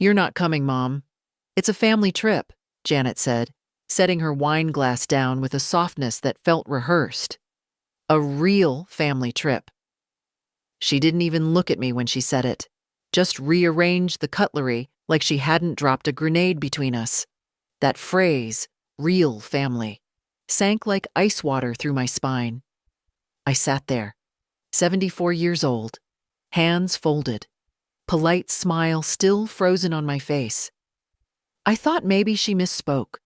"You're not coming, Mom. It's a family trip," Janet said, setting her wine glass down with a softness that felt rehearsed. A real family trip. She didn't even look at me when she said it, just rearranged the cutlery like she hadn't dropped a grenade between us. That phrase, real family, sank like ice water through my spine. I sat there, 74 years old, hands folded, polite smile still frozen on my face. I thought maybe she misspoke,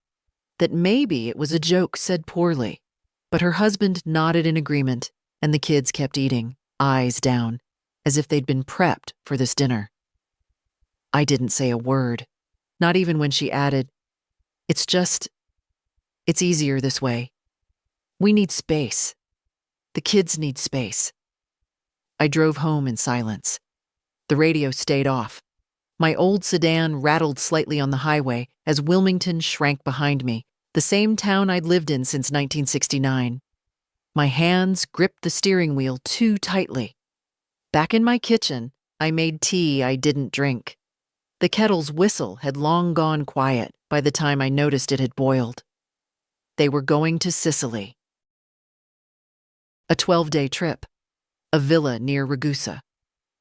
that maybe it was a joke said poorly, but her husband nodded in agreement, and the kids kept eating, eyes down, as if they'd been prepped for this dinner. I didn't say a word, not even when she added, it's easier this way. We need space. The kids need space." I drove home in silence. The radio stayed off. My old sedan rattled slightly on the highway as Wilmington shrank behind me, the same town I'd lived in since 1969. My hands gripped the steering wheel too tightly. Back in my kitchen, I made tea I didn't drink. The kettle's whistle had long gone quiet by the time I noticed it had boiled. They were going to Sicily. A 12-day trip. A villa near Ragusa.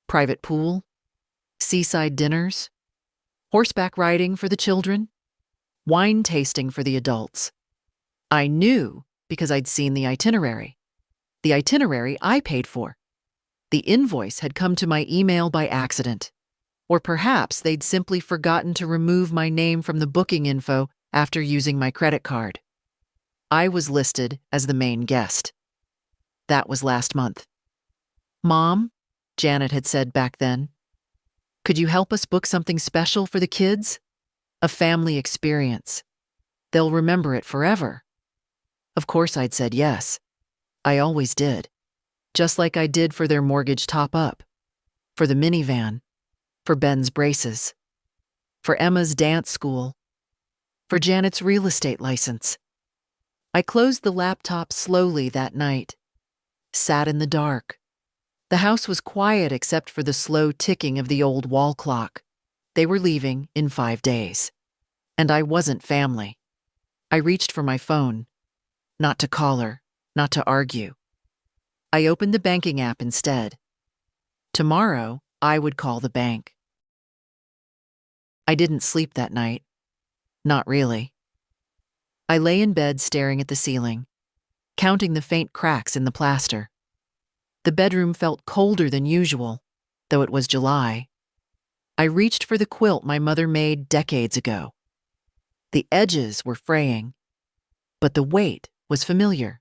Private pool. Seaside dinners. Horseback riding for the children. Wine tasting for the adults. I knew because I'd seen the itinerary. The itinerary I paid for. The invoice had come to my email by accident. Or perhaps they'd simply forgotten to remove my name from the booking info after using my credit card. I was listed as the main guest. That was last month. "Mom," Janet had said back then, "could you help us book something special for the kids? A family experience. They'll remember it forever." Of course I'd said yes. I always did. Just like I did for their mortgage top-up, for the minivan, for Ben's braces, for Emma's dance school, for Janet's real estate license. I closed the laptop slowly that night, sat in the dark. The house was quiet except for the slow ticking of the old wall clock. They were leaving in 5 days. And I wasn't family. I reached for my phone, not to call her, not to argue. I opened the banking app instead. Tomorrow, I would call the bank. I didn't sleep that night. Not really. I lay in bed staring at the ceiling, counting the faint cracks in the plaster. The bedroom felt colder than usual, though it was July. I reached for the quilt my mother made decades ago. The edges were fraying, but the weight was familiar.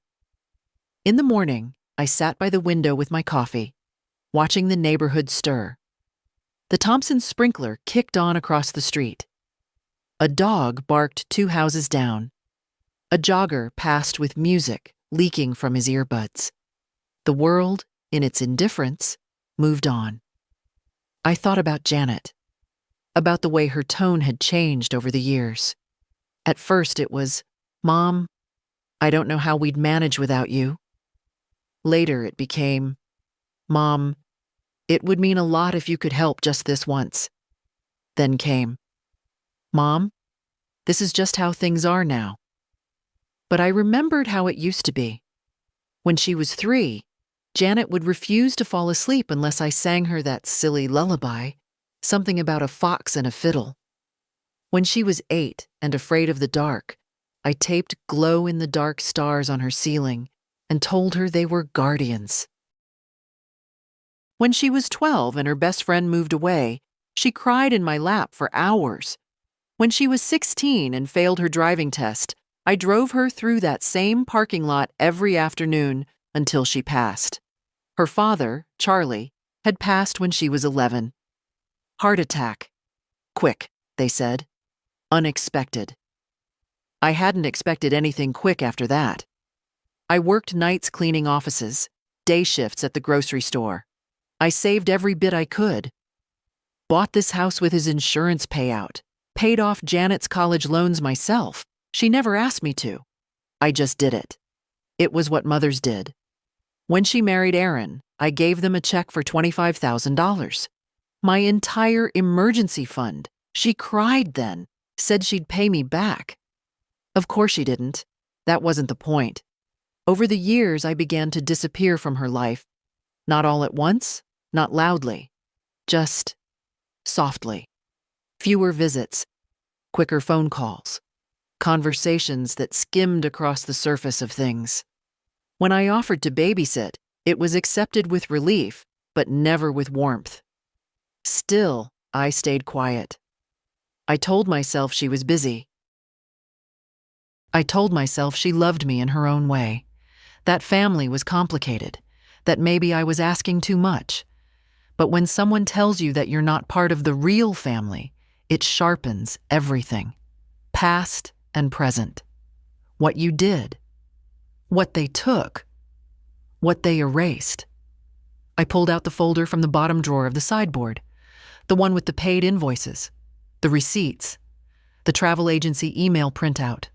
In the morning, I sat by the window with my coffee, watching the neighborhood stir. The Thompson sprinkler kicked on across the street. A dog barked 2 houses down. A jogger passed with music leaking from his earbuds. The world, in its indifference, moved on. I thought about Janet, about the way her tone had changed over the years. At first it was, "Mom, I don't know how we'd manage without you." Later it became, "Mom, it would mean a lot if you could help just this once." Then came, "Mom, this is just how things are now." But I remembered how it used to be. When she was 3, Janet would refuse to fall asleep unless I sang her that silly lullaby, something about a fox and a fiddle. When she was 8 and afraid of the dark, I taped glow-in-the-dark stars on her ceiling and told her they were guardians. When she was 12 and her best friend moved away, she cried in my lap for hours. When she was 16 and failed her driving test, I drove her through that same parking lot every afternoon until she passed. Her father, Charlie, had passed when she was 11. Heart attack. Quick, they said. Unexpected. I hadn't expected anything quick after that. I worked nights cleaning offices, day shifts at the grocery store. I saved every bit I could. Bought this house with his insurance payout. Paid off Janet's college loans myself. She never asked me to. I just did it. It was what mothers did. When she married Aaron, I gave them a check for $25,000. My entire emergency fund, She cried then, said she'd pay me back. Of course she didn't. That wasn't the point. Over the years, I began to disappear from her life. Not all at once, not loudly, just softly. Fewer visits, quicker phone calls, conversations that skimmed across the surface of things. When I offered to babysit, it was accepted with relief, but never with warmth. Still, I stayed quiet. I told myself she was busy. I told myself she loved me in her own way. That family was complicated, that maybe I was asking too much. But when someone tells you that you're not part of the real family, it sharpens everything, past and present. What you did, what they took, what they erased. I pulled out the folder from the bottom drawer of the sideboard, the one with the paid invoices, the receipts, the travel agency email printout,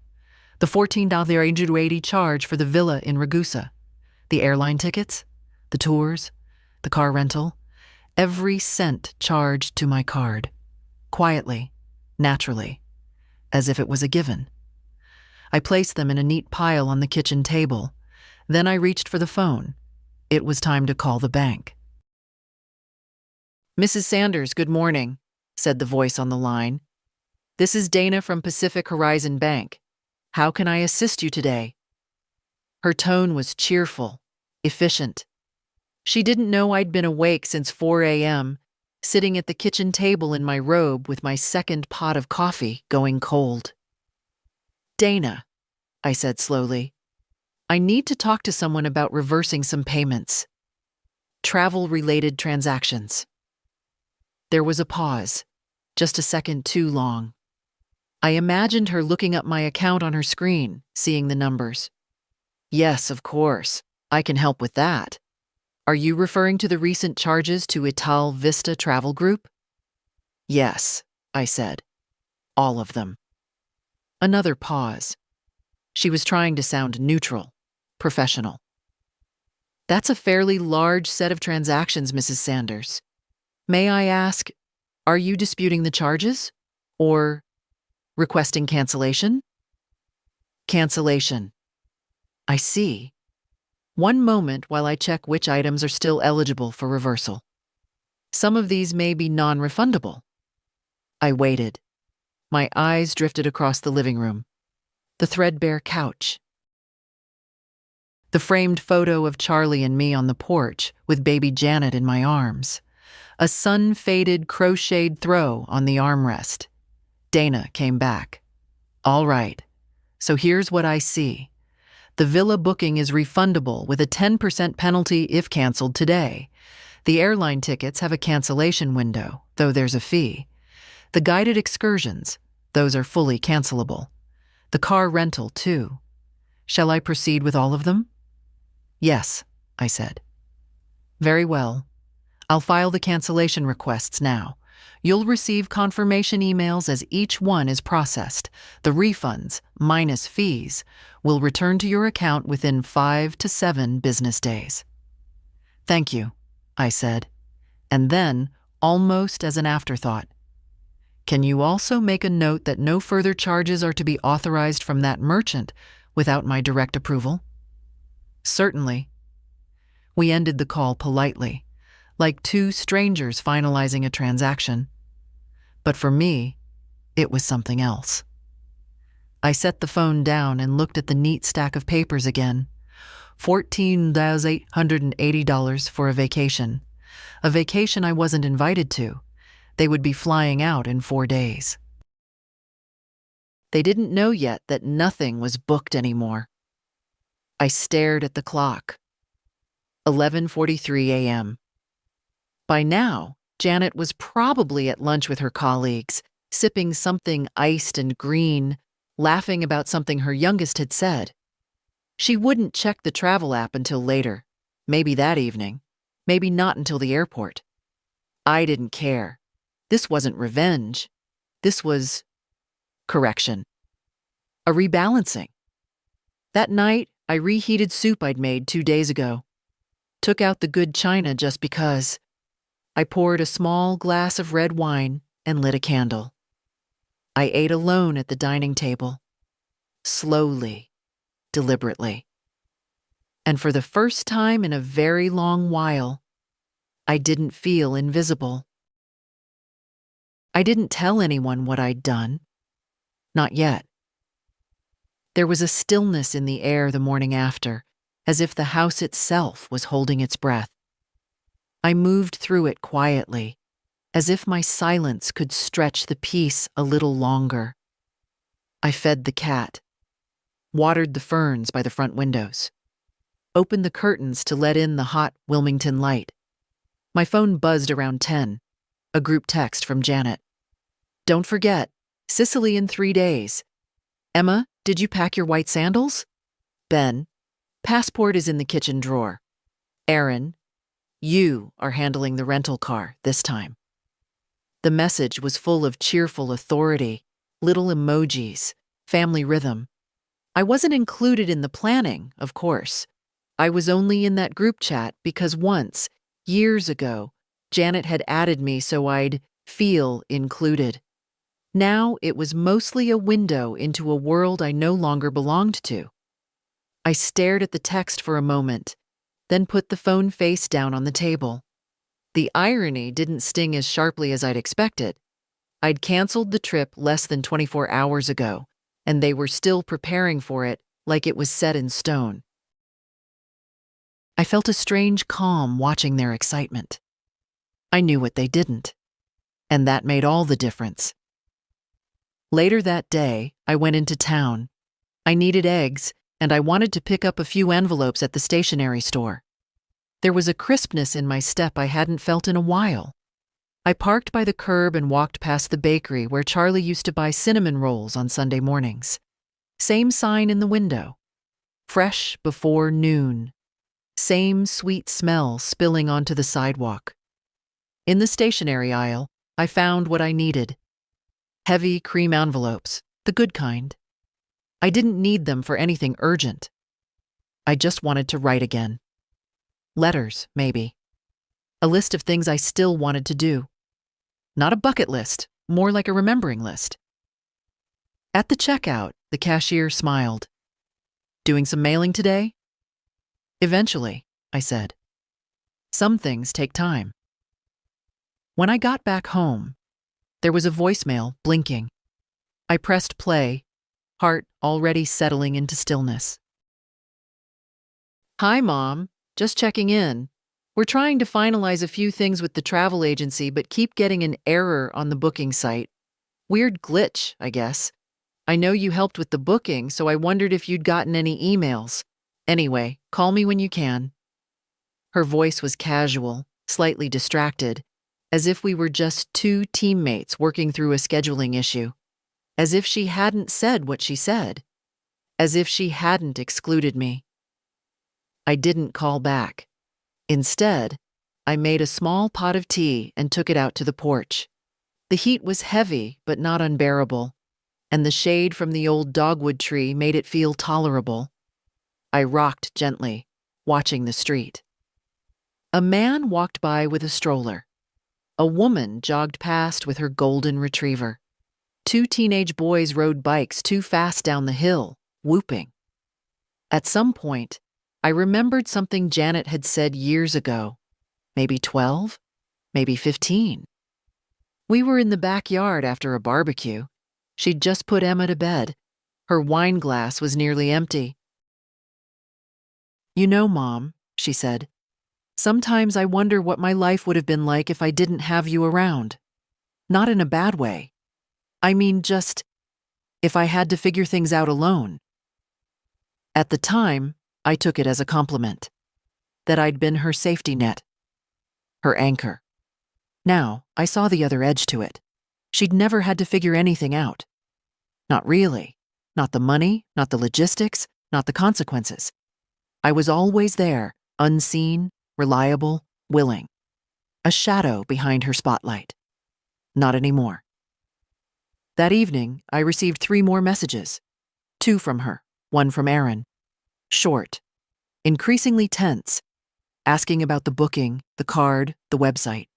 the $14.80 charge for the villa in Ragusa, the airline tickets, the tours, the car rental, every cent charged to my card, quietly, naturally, as if it was a given. I placed them in a neat pile on the kitchen table. Then I reached for the phone. It was time to call the bank. "Mrs. Sanders, good morning," said the voice on the line. "This is Dana from Pacific Horizon Bank. How can I assist you today?" Her tone was cheerful, efficient. She didn't know I'd been awake since 4 a.m., sitting at the kitchen table in my robe with my second pot of coffee going cold. "Dana," I said slowly, "I need to talk to someone about reversing some payments. Travel-related transactions." There was a pause, just a second too long. I imagined her looking up my account on her screen, seeing the numbers. "Yes, of course. I can help with that. Are you referring to the recent charges to Ital Vista Travel Group?" "Yes," I said. "All of them." Another pause. She was trying to sound neutral, professional. "That's a fairly large set of transactions, Mrs. Sanders. May I ask, are you disputing the charges? Or requesting cancellation?" "Cancellation." "I see. One moment while I check which items are still eligible for reversal. Some of these may be non-refundable." I waited. My eyes drifted across the living room, the threadbare couch, the framed photo of Charlie and me on the porch with baby Janet in my arms, a sun-faded crocheted throw on the armrest. Dana came back. "All right, so here's what I see. The villa booking is refundable with a 10% penalty if canceled today. The airline tickets have a cancellation window, though there's a fee. The guided excursions, those are fully cancelable. The car rental, too. Shall I proceed with all of them?" "Yes," I said. "Very well. I'll file the cancellation requests now. You'll receive confirmation emails as each one is processed. The refunds, minus fees, will return to your account within 5 to 7 business days." "Thank you," I said, and then, almost as an afterthought, "Can you also make a note that no further charges are to be authorized from that merchant without my direct approval?" "Certainly." We ended the call politely, like two strangers finalizing a transaction. But for me, it was something else. I set the phone down and looked at the neat stack of papers again. $14,880 for a vacation I wasn't invited to. They would be flying out in 4 days. They didn't know yet that nothing was booked anymore. I stared at the clock. 11:43 a.m. By now, Janet was probably at lunch with her colleagues, sipping something iced and green, laughing about something her youngest had said. She wouldn't check the travel app until later, maybe that evening, maybe not until the airport. I didn't care. This wasn't revenge. This was correction. A rebalancing. That night, I reheated soup I'd made 2 days ago. Took out the good china just because. I poured a small glass of red wine and lit a candle. I ate alone at the dining table, slowly, deliberately. And for the first time in a very long while, I didn't feel invisible. I didn't tell anyone what I'd done. Not yet. There was a stillness in the air the morning after, as if the house itself was holding its breath. I moved through it quietly, as if my silence could stretch the peace a little longer. I fed the cat, watered the ferns by the front windows, opened the curtains to let in the hot Wilmington light. My phone buzzed around 10, a group text from Janet. "Don't forget, Sicily in 3 days. Emma, did you pack your white sandals? Ben, passport is in the kitchen drawer. Aaron, you are handling the rental car this time." The message was full of cheerful authority, little emojis, family rhythm. I wasn't included in the planning, of course. I was only in that group chat because once, years ago, Janet had added me so I'd feel included. Now it was mostly a window into a world I no longer belonged to. I stared at the text for a moment, then put the phone face down on the table. The irony didn't sting as sharply as I'd expected. I'd canceled the trip less than 24 hours ago, and they were still preparing for it like it was set in stone. I felt a strange calm watching their excitement. I knew what they didn't, and that made all the difference. Later that day, I went into town. I needed eggs, and I wanted to pick up a few envelopes at the stationery store. There was a crispness in my step I hadn't felt in a while. I parked by the curb and walked past the bakery where Charlie used to buy cinnamon rolls on Sunday mornings. Same sign in the window. Fresh before noon. Same sweet smell spilling onto the sidewalk. In the stationery aisle, I found what I needed. Heavy cream envelopes, the good kind. I didn't need them for anything urgent. I just wanted to write again. Letters, maybe. A list of things I still wanted to do. Not a bucket list, more like a remembering list. At the checkout, the cashier smiled. "Doing some mailing today?" "Eventually," I said. "Some things take time." When I got back home, there was a voicemail blinking. I pressed play, heart already settling into stillness. "Hi, Mom. Just checking in. We're trying to finalize a few things with the travel agency, but keep getting an error on the booking site. Weird glitch, I guess. I know you helped with the booking, so I wondered if you'd gotten any emails. Anyway, call me when you can." Her voice was casual, slightly distracted, as if we were just two teammates working through a scheduling issue. As if she hadn't said what she said. As if she hadn't excluded me. I didn't call back. Instead, I made a small pot of tea and took it out to the porch. The heat was heavy but not unbearable, and the shade from the old dogwood tree made it feel tolerable. I rocked gently, watching the street. A man walked by with a stroller. A woman jogged past with her golden retriever. 2 teenage boys rode bikes too fast down the hill, whooping. At some point, I remembered something Janet had said years ago. Maybe 12? Maybe 15. We were in the backyard after a barbecue. She'd just put Emma to bed. Her wine glass was nearly empty. "You know, Mom," she said, "sometimes I wonder what my life would have been like if I didn't have you around. Not in a bad way. I mean, just if I had to figure things out alone." At the time, I took it as a compliment. That I'd been her safety net. Her anchor. Now, I saw the other edge to it. She'd never had to figure anything out. Not really. Not the money, not the logistics, not the consequences. I was always there, unseen, reliable, willing. A shadow behind her spotlight. Not anymore. That evening, I received 3 more messages. 2 from her, 1 from Aaron. Short, increasingly tense, asking about the booking, the card, the website.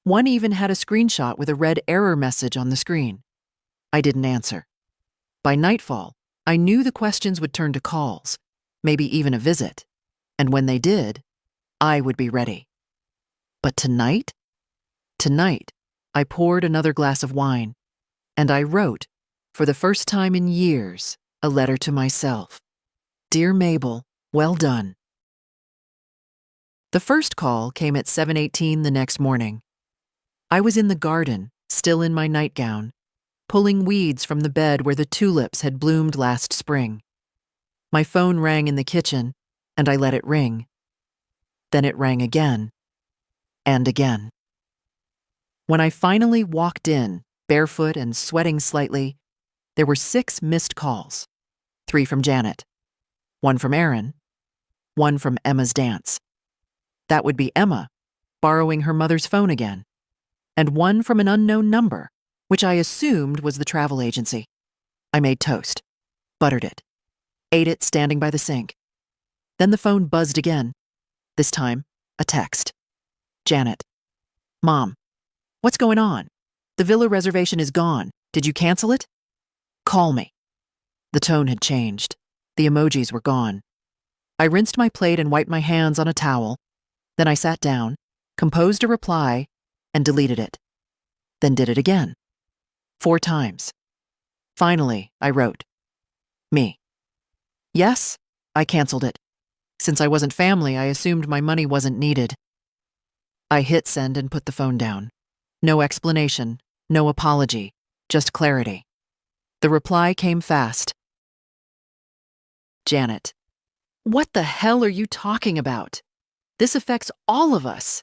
One even had a screenshot with a red error message on the screen. I didn't answer. By nightfall, I knew the questions would turn to calls, maybe even a visit. And when they did, I would be ready. But tonight? Tonight, I poured another glass of wine, and I wrote, for the first time in years, a letter to myself. Dear Mabel, well done. The first call came at 7:18 the next morning. I was in the garden, still in my nightgown, pulling weeds from the bed where the tulips had bloomed last spring. My phone rang in the kitchen, and I let it ring. Then it rang again, and again. When I finally walked in, barefoot and sweating slightly, there were 6 missed calls. 3 from Janet, 1 from Aaron, 1 from Emma's dance. That would be Emma, borrowing her mother's phone again, and 1 from an unknown number, which I assumed was the travel agency. I made toast, buttered it, ate it standing by the sink. Then the phone buzzed again. This time, a text. Janet. Mom, what's going on? The villa reservation is gone. Did you cancel it? Call me. The tone had changed. The emojis were gone. I rinsed my plate and wiped my hands on a towel. Then I sat down, composed a reply, and deleted it. Then did it again. 4 times. Finally, I wrote, me. Yes, I canceled it. Since I wasn't family, I assumed my money wasn't needed. I hit send and put the phone down. No explanation, no apology, just clarity. The reply came fast. Janet. What the hell are you talking about? This affects all of us.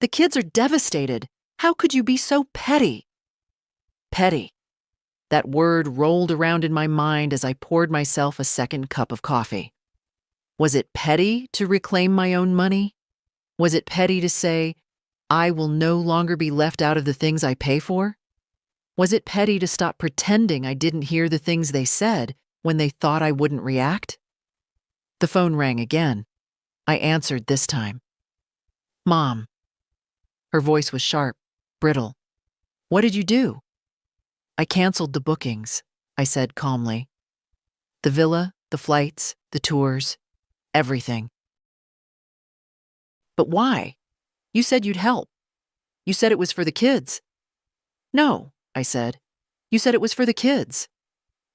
The kids are devastated. How could you be so petty? Petty. That word rolled around in my mind as I poured myself a second cup of coffee. Was it petty to reclaim my own money? Was it petty to say, I will no longer be left out of the things I pay for? Was it petty to stop pretending I didn't hear the things they said when they thought I wouldn't react? The phone rang again. I answered this time. Mom. Her voice was sharp, brittle. What did you do? I canceled the bookings, I said calmly. The villa, the flights, the tours, everything. But why? You said you'd help. You said it was for the kids. No, I said. You said it was for the kids.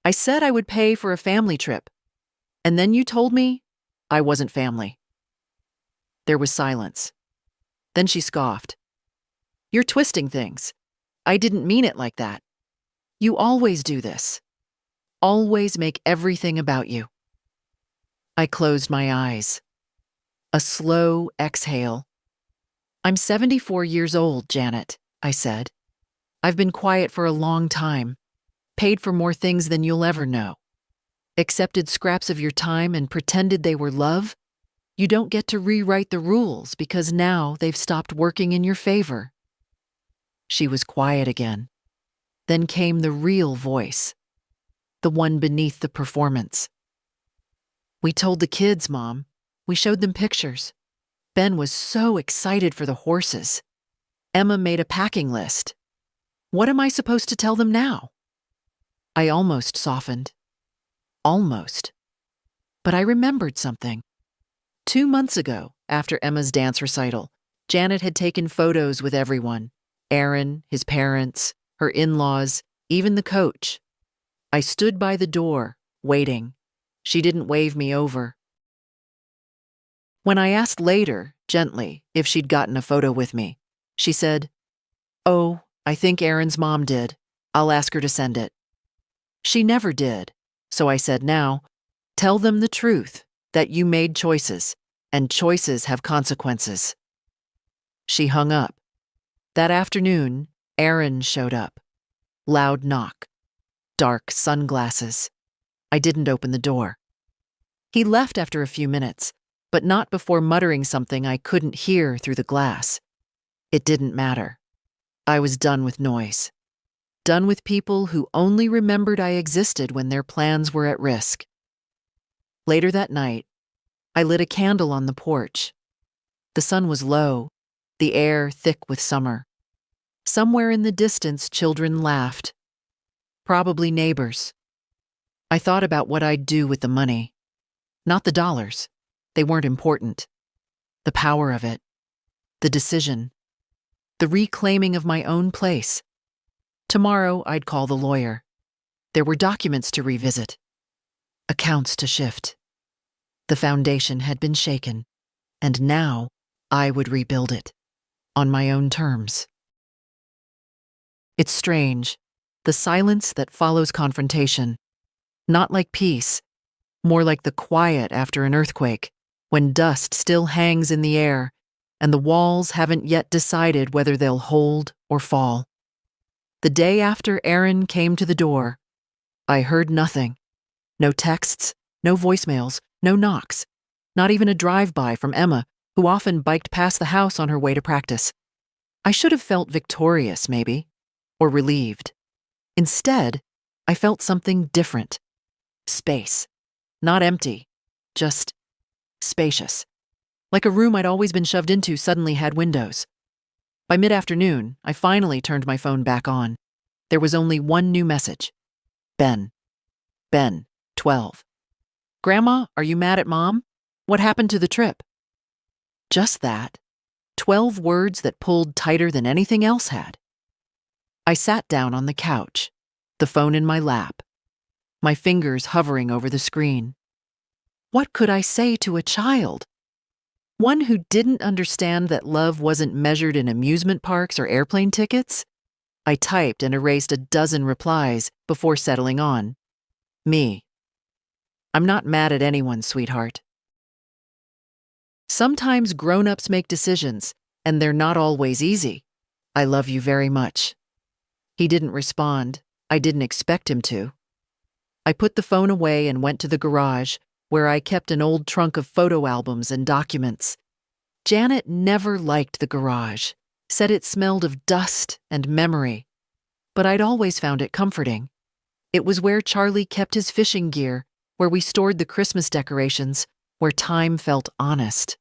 I said I would pay for a family trip. And then you told me I wasn't family. There was silence. Then she scoffed. You're twisting things. I didn't mean it like that. You always do this. Always make everything about you. I closed my eyes. A slow exhale. I'm 74 years old, Janet, I said. I've been quiet for a long time, paid for more things than you'll ever know. Accepted scraps of your time and pretended they were love. You don't get to rewrite the rules because now they've stopped working in your favor. She was quiet again. Then came the real voice, the one beneath the performance. We told the kids, Mom. We showed them pictures. Ben was so excited for the horses. Emma made a packing list. What am I supposed to tell them now? I almost softened. Almost. But I remembered something. 2 months ago, after Emma's dance recital, Janet had taken photos with everyone. Aaron, his parents, her in-laws, even the coach. I stood by the door, waiting. She didn't wave me over. When I asked later, gently, if she'd gotten a photo with me, she said, "Oh, I think Aaron's mom did. I'll ask her to send it." She never did, so I said now, "Tell them the truth, that you made choices, and choices have consequences." She hung up. That afternoon, Aaron showed up. Loud knock. Dark sunglasses. I didn't open the door. He left after a few minutes, but not before muttering something I couldn't hear through the glass. It didn't matter. I was done with noise. Done with people who only remembered I existed when their plans were at risk. Later that night, I lit a candle on the porch. The sun was low, the air thick with summer. Somewhere in the distance, children laughed. Probably neighbors. I thought about what I'd do with the money. Not the dollars. They weren't important. The power of it. The decision. The reclaiming of my own place. Tomorrow, I'd call the lawyer. There were documents to revisit. Accounts to shift. The foundation had been shaken, and now I would rebuild it. On my own terms. It's strange, the silence that follows confrontation. Not like peace, more like the quiet after an earthquake, when dust still hangs in the air and the walls haven't yet decided whether they'll hold or fall. The day after Aaron came to the door, I heard nothing. No texts, no voicemails, no knocks, not even a drive-by from Emma, who often biked past the house on her way to practice. I should have felt victorious, maybe, or relieved. Instead, I felt something different. Space. Not empty, just spacious. Like a room I'd always been shoved into suddenly had windows. By mid-afternoon, I finally turned my phone back on. There was only one new message. Ben. Ben, 12. Grandma, are you mad at Mom? What happened to the trip? Just that. 12 words that pulled tighter than anything else had. I sat down on the couch, the phone in my lap, my fingers hovering over the screen. What could I say to a child? One who didn't understand that love wasn't measured in amusement parks or airplane tickets? I typed and erased a dozen replies before settling on. Me. I'm not mad at anyone, sweetheart. Sometimes grown-ups make decisions, and they're not always easy. I love you very much. He didn't respond. I didn't expect him to. I put the phone away and went to the garage, where I kept an old trunk of photo albums and documents. Janet never liked the garage, said it smelled of dust and memory, but I'd always found it comforting. It was where Charlie kept his fishing gear, where we stored the Christmas decorations, where time felt honest.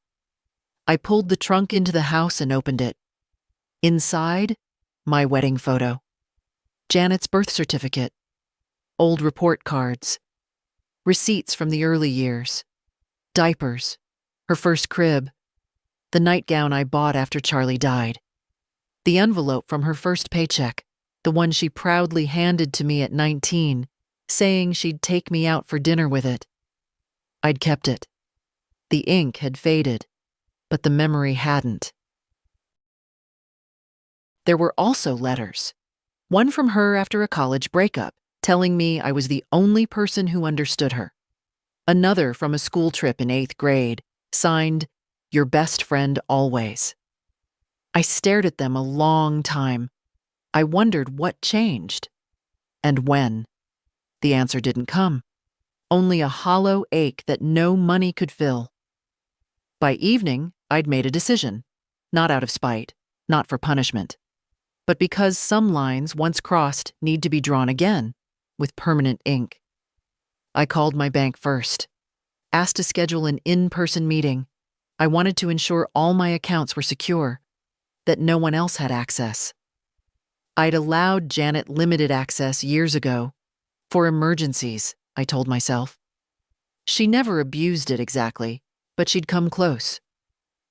I pulled the trunk into the house and opened it. Inside, my wedding photo. Janet's birth certificate. Old report cards. Receipts from the early years. Diapers. Her first crib. The nightgown I bought after Charlie died. The envelope from her first paycheck, the one she proudly handed to me at 19, saying she'd take me out for dinner with it. I'd kept it. The ink had faded, but the memory hadn't. There were also letters. One from her after a college breakup, telling me I was the only person who understood her. Another from a school trip in 8th grade, signed, Your best friend always. I stared at them a long time. I wondered what changed. And when. The answer didn't come. Only a hollow ache that no money could fill. By evening, I'd made a decision. Not out of spite, not for punishment, but because some lines, once crossed, need to be drawn again, with permanent ink. I called my bank first. Asked to schedule an in-person meeting. I wanted to ensure all my accounts were secure, that no one else had access. I'd allowed Janet limited access years ago. For emergencies, I told myself. She never abused it exactly, but she'd come close.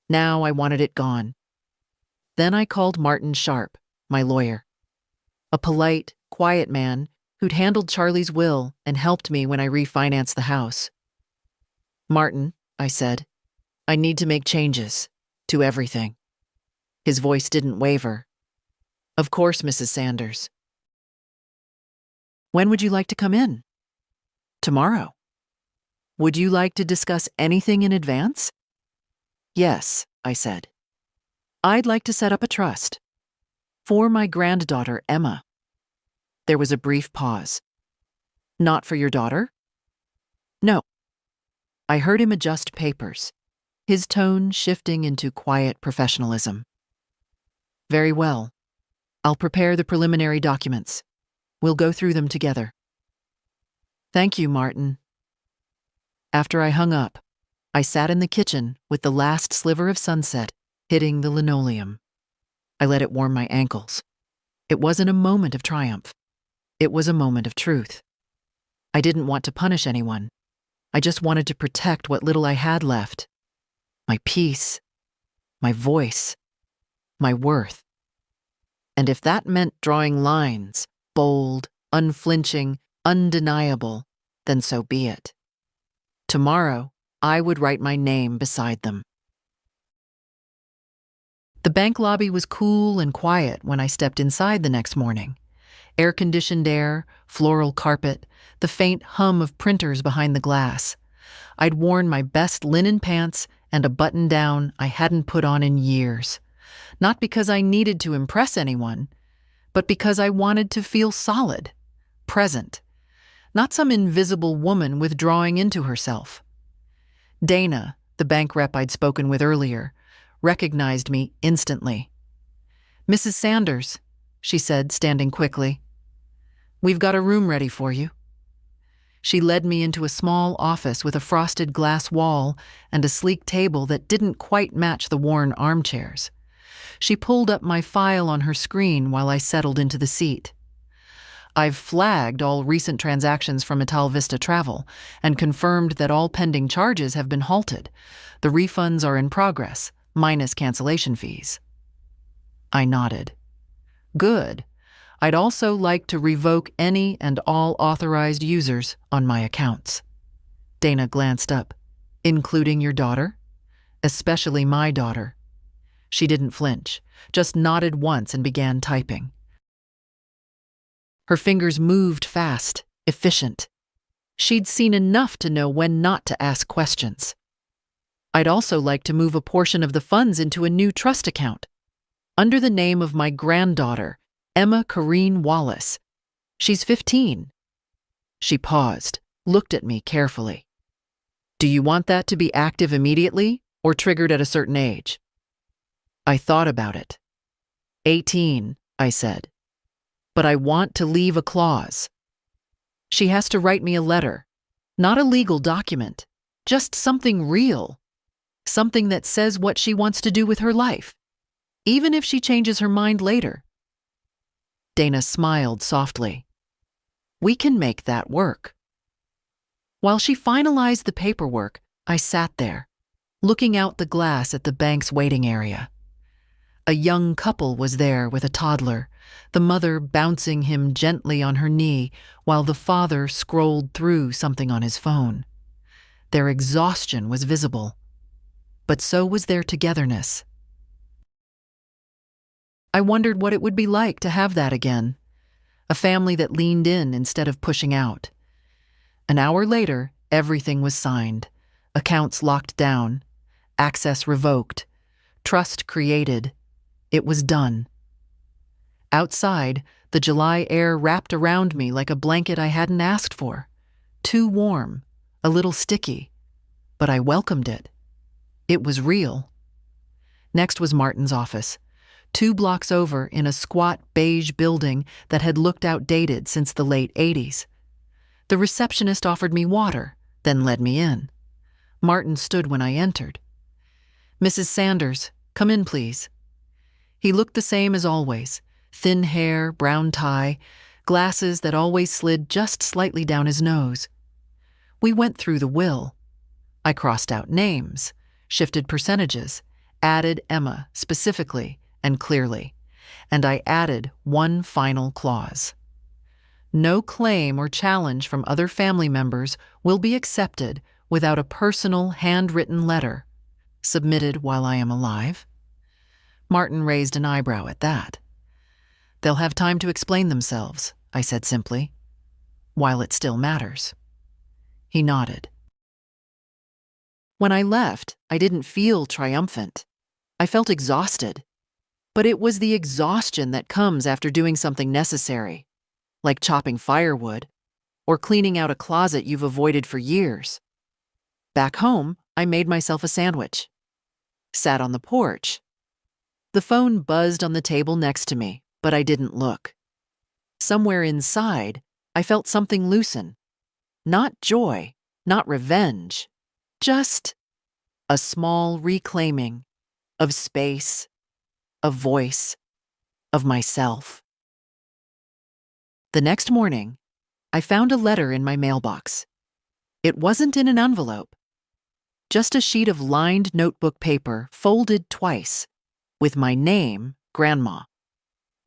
Now I wanted it gone. Then I called Martin Sharp, my lawyer. A polite, quiet man who'd handled Charlie's will and helped me when I refinanced the house. Martin, I said, I need to make changes to everything. His voice didn't waver. Of course, Mrs. Sanders. When would you like to come in? Tomorrow. Would you like to discuss anything in advance? Yes, I said. I'd like to set up a trust. For my granddaughter, Emma. There was a brief pause. Not for your daughter? No. I heard him adjust papers, his tone shifting into quiet professionalism. Very well. I'll prepare the preliminary documents. We'll go through them together. Thank you, Martin. After I hung up, I sat in the kitchen with the last sliver of sunset hitting the linoleum. I let it warm my ankles. It wasn't a moment of triumph. It was a moment of truth. I didn't want to punish anyone. I just wanted to protect what little I had left. My peace, my voice, my worth. And if that meant drawing lines, bold, unflinching, undeniable, then so be it. Tomorrow, I would write my name beside them. The bank lobby was cool and quiet when I stepped inside the next morning. Air-conditioned air, floral carpet, the faint hum of printers behind the glass. I'd worn my best linen pants and a button-down I hadn't put on in years. Not because I needed to impress anyone, but because I wanted to feel solid, present, not some invisible woman withdrawing into herself. Dana, the bank rep I'd spoken with earlier, recognized me instantly. "Mrs. Sanders," she said, standing quickly. "We've got a room ready for you." She led me into a small office with a frosted glass wall and a sleek table that didn't quite match the worn armchairs. She pulled up my file on her screen while I settled into the seat. "I've flagged all recent transactions from Ital Vista Travel and confirmed that all pending charges have been halted. The refunds are in progress, minus cancellation fees." I nodded. "Good. I'd also like to revoke any and all authorized users on my accounts." Dana glanced up. "Including your daughter?" "Especially my daughter." She didn't flinch, just nodded once and began typing. Her fingers moved fast, efficient. She'd seen enough to know when not to ask questions. "I'd also like to move a portion of the funds into a new trust account, under the name of my granddaughter, Emma Corrine Wallace. She's 15. She paused, looked at me carefully. "Do you want that to be active immediately or triggered at a certain age?" I thought about it. 18, I said. "But I want to leave a clause. She has to write me a letter, not a legal document, just something real, something that says what she wants to do with her life, even if she changes her mind later." Dana smiled softly. "We can make that work." While she finalized the paperwork, I sat there, looking out the glass at the bank's waiting area. A young couple was there with a toddler, the mother bouncing him gently on her knee while the father scrolled through something on his phone. Their exhaustion was visible, but so was their togetherness. I wondered what it would be like to have that again, a family that leaned in instead of pushing out. An hour later, everything was signed, accounts locked down, access revoked, trust created. It was done. Outside, the July air wrapped around me like a blanket I hadn't asked for. Too warm, a little sticky, but I welcomed it. It was real. Next was Martin's office, 2 blocks over in a squat beige building that had looked outdated since the late 80s. The receptionist offered me water, then led me in. Martin stood when I entered. "Mrs. Sanders, come in, please." He looked the same as always, thin hair, brown tie, glasses that always slid just slightly down his nose. We went through the will. I crossed out names, shifted percentages, added Emma specifically and clearly, and I added one final clause. No claim or challenge from other family members will be accepted without a personal handwritten letter, submitted while I am alive. Martin raised an eyebrow at that. "They'll have time to explain themselves," I said simply, "while it still matters." He nodded. When I left, I didn't feel triumphant. I felt exhausted. But it was the exhaustion that comes after doing something necessary, like chopping firewood or cleaning out a closet you've avoided for years. Back home, I made myself a sandwich, sat on the porch. The phone buzzed on the table next to me, but I didn't look. Somewhere inside, I felt something loosen. Not joy, not revenge, just a small reclaiming of space, of voice, of myself. The next morning, I found a letter in my mailbox. It wasn't in an envelope, just a sheet of lined notebook paper folded twice, with my name, Grandma,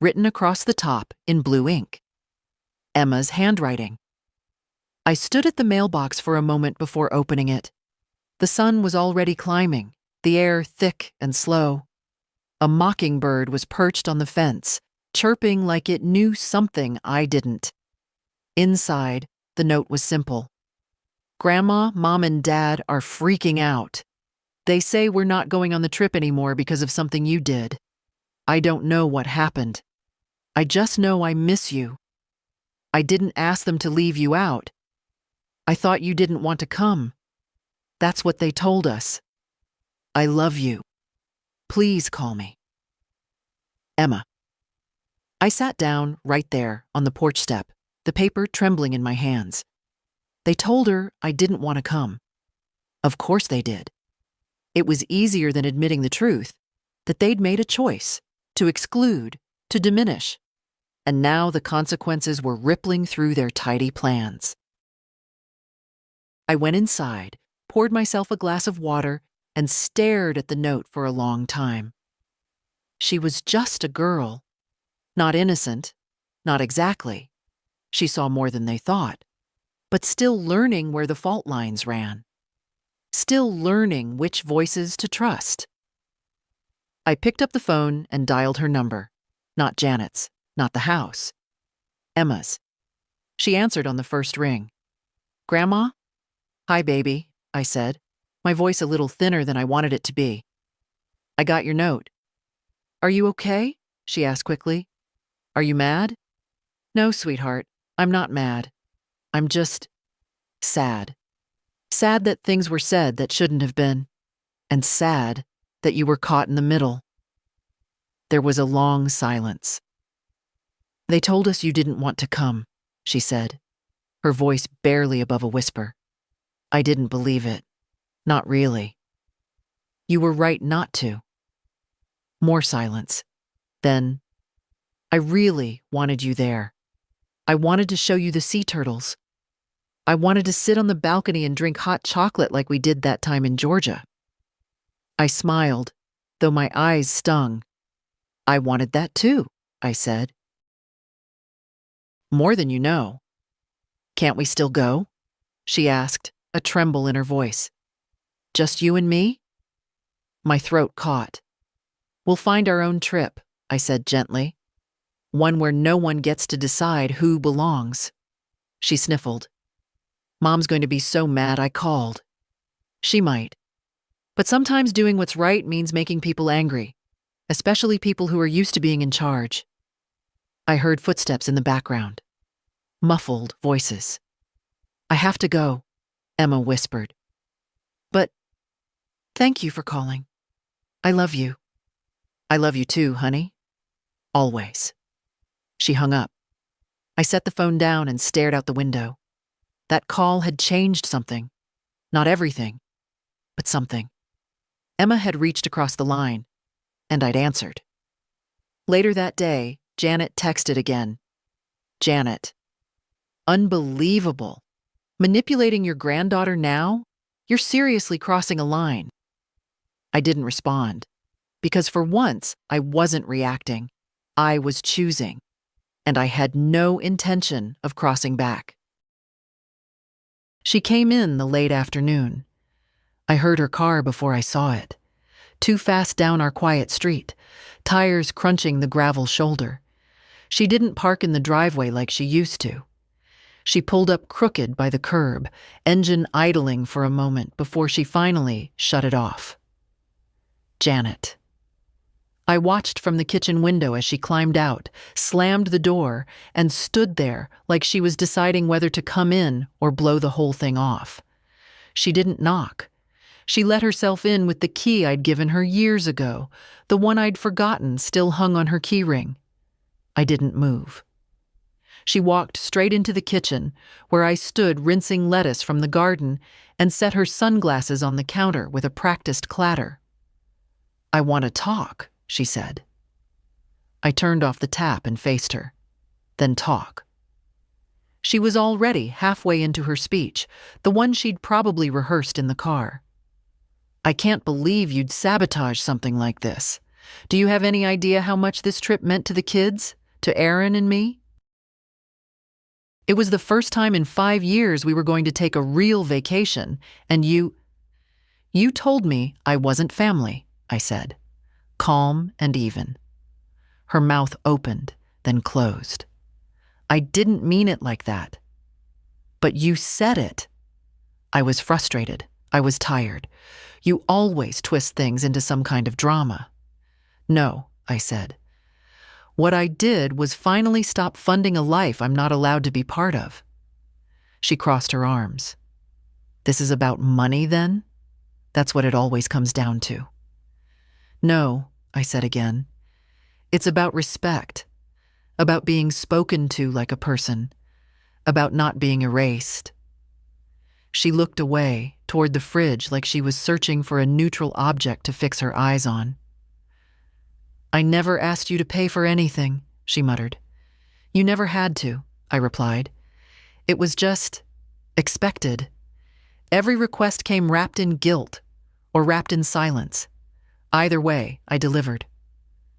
written across the top in blue ink. Emma's handwriting. I stood at the mailbox for a moment before opening it. The sun was already climbing, the air thick and slow. A mockingbird was perched on the fence, chirping like it knew something I didn't. Inside, the note was simple. Grandma, Mom, and Dad are freaking out. They say we're not going on the trip anymore because of something you did. I don't know what happened. I just know I miss you. I didn't ask them to leave you out. I thought you didn't want to come. That's what they told us. I love you. Please call me. Emma. I sat down right there on the porch step, the paper trembling in my hands. They told her I didn't want to come. Of course they did. It was easier than admitting the truth, that they'd made a choice, to exclude, to diminish. And now the consequences were rippling through their tidy plans. I went inside, poured myself a glass of water, and stared at the note for a long time. She was just a girl. Not innocent, not exactly. She saw more than they thought, but still learning where the fault lines ran. Still learning which voices to trust. I picked up the phone and dialed her number. Not Janet's, not the house. Emma's. She answered on the first ring. Grandma? Hi, baby, I said, my voice a little thinner than I wanted it to be. I got your note. Are you okay? She asked quickly. Are you mad? No, sweetheart, I'm not mad. I'm just sad. Sad that things were said that shouldn't have been, and sad that you were caught in the middle. There was a long silence. They told us you didn't want to come, she said, her voice barely above a whisper. I didn't believe it. Not really. You were right not to. More silence. Then, I really wanted you there. I wanted to show you the sea turtles. I wanted to sit on the balcony and drink hot chocolate like we did that time in Georgia. I smiled, though my eyes stung. I wanted that too, I said. More than you know. Can't we still go? She asked, a tremble in her voice. Just you and me? My throat caught. We'll find our own trip, I said gently. One where no one gets to decide who belongs. She sniffled. Mom's going to be so mad I called. She might. But sometimes doing what's right means making people angry, especially people who are used to being in charge. I heard footsteps in the background. Muffled voices. I have to go, Emma whispered. But thank you for calling. I love you. I love you too, honey. Always. She hung up. I set the phone down and stared out the window. That call had changed something. Not everything, but something. Emma had reached across the line, and I'd answered. Later that day, Janet texted again. Janet. Unbelievable. Manipulating your granddaughter now? You're seriously crossing a line. I didn't respond, because for once I wasn't reacting. I was choosing, and I had no intention of crossing back. She came in the late afternoon. I heard her car before I saw it. Too fast down our quiet street, tires crunching the gravel shoulder. She didn't park in the driveway like she used to. She pulled up crooked by the curb, engine idling for a moment before she finally shut it off. Janet. I watched from the kitchen window as she climbed out, slammed the door, and stood there like she was deciding whether to come in or blow the whole thing off. She didn't knock. She let herself in with the key I'd given her years ago, the one I'd forgotten still hung on her keyring. I didn't move. She walked straight into the kitchen, where I stood rinsing lettuce from the garden, and set her sunglasses on the counter with a practiced clatter. I want to talk, she said. I turned off the tap and faced her. Then talk. She was already halfway into her speech, the one she'd probably rehearsed in the car. I can't believe you'd sabotage something like this. Do you have any idea how much this trip meant to the kids? To Aaron and me? It was the first time in 5 years we were going to take a real vacation, and you told me I wasn't family, I said, calm and even. Her mouth opened, then closed. I didn't mean it like that. But you said it. I was frustrated. I was tired. You always twist things into some kind of drama. No, I said. What I did was finally stop funding a life I'm not allowed to be part of. She crossed her arms. This is about money, then? That's what it always comes down to. No, I said again. It's about respect, about being spoken to like a person, about not being erased. She looked away, toward the fridge, like she was searching for a neutral object to fix her eyes on. I never asked you to pay for anything, she muttered. You never had to, I replied. It was just expected. Every request came wrapped in guilt or wrapped in silence. Either way, I delivered.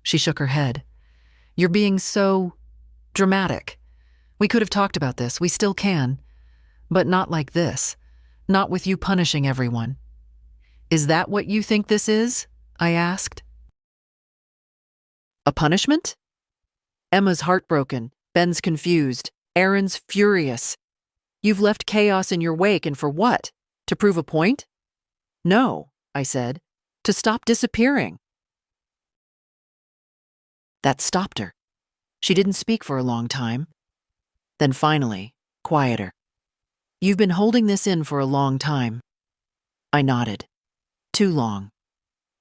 She shook her head. You're being so dramatic. We could have talked about this, we still can. But not like this. Not with you punishing everyone. Is that what you think this is? I asked. A punishment? Emma's heartbroken, Ben's confused, Aaron's furious. You've left chaos in your wake, and for what? To prove a point? No, I said. To stop disappearing. That stopped her. She didn't speak for a long time. Then finally, quieter. You've been holding this in for a long time. I nodded. Too long.